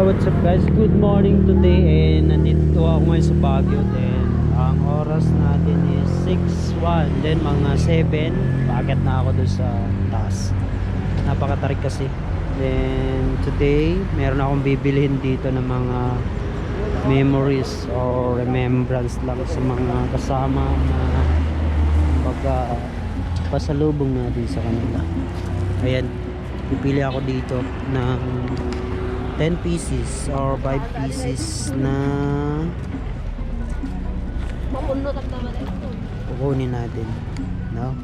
what's up guys? Good morning today and nandito ako ngayon sa Baguio. Then ang oras natin is 6:01. Then mga 7, paakyat na ako doon sa taas. Napakatarik kasi. Then today, meron akong bibilihin dito ng mga memories or remembrance lang sa mga kasama na pasalubong natin sa kanila. Ayan, pipili ako dito ng 10 pieces or 5 pieces na kukunin natin, no?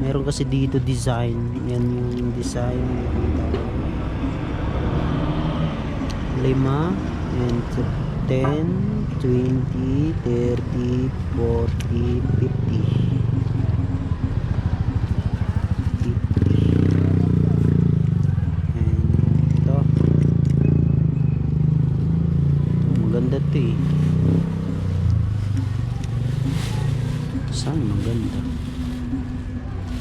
Meron kasi dito design. Yan yung design. 5 and 10, 20, 30, 40, 50. Maganda to eh. Saan maganda?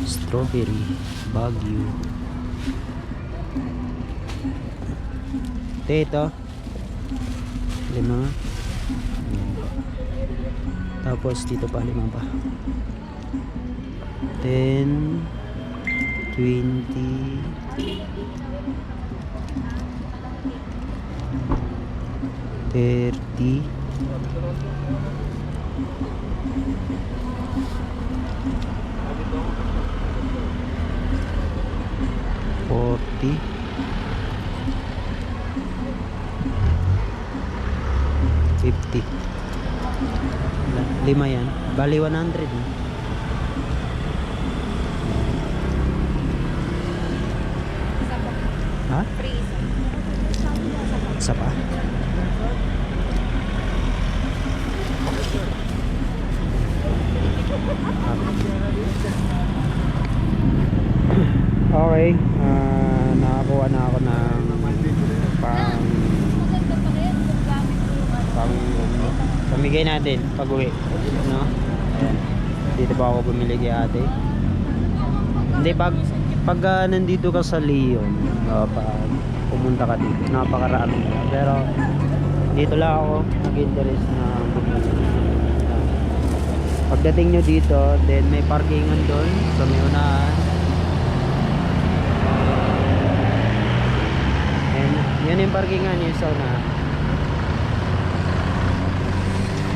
Strawberry, Baguio. Ito 5. Tapos dito pa 5 pa. 10, 20, 30, 40, 50. 5 yan. Bali 100 eh. Ha? Isa pa? Okay, nakakuha na ako ng pamigay natin pag uwi, no? Ayan. Dito pa ako bumili kay ate. Hindi, pag nandito ka sa Leon, pag pumunta ka dito, napakarami na. Pero dito lang ako nag-interest na bumili. Pagdating nyo dito, then may parkingan doon sa may unahan. And yan yung parkingan yung sa unahan.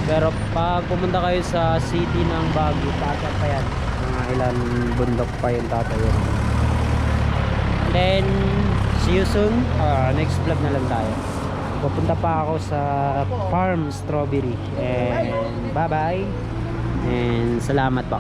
Pero pag pumunta kayo sa city ng Baguio, paakyat pa yan. Mga ilan bundok pa yung tatayo. Then see you soon. Next vlog na lang tayo. Pupunta pa ako sa Farm Strawberry. And bye bye. And salamat po.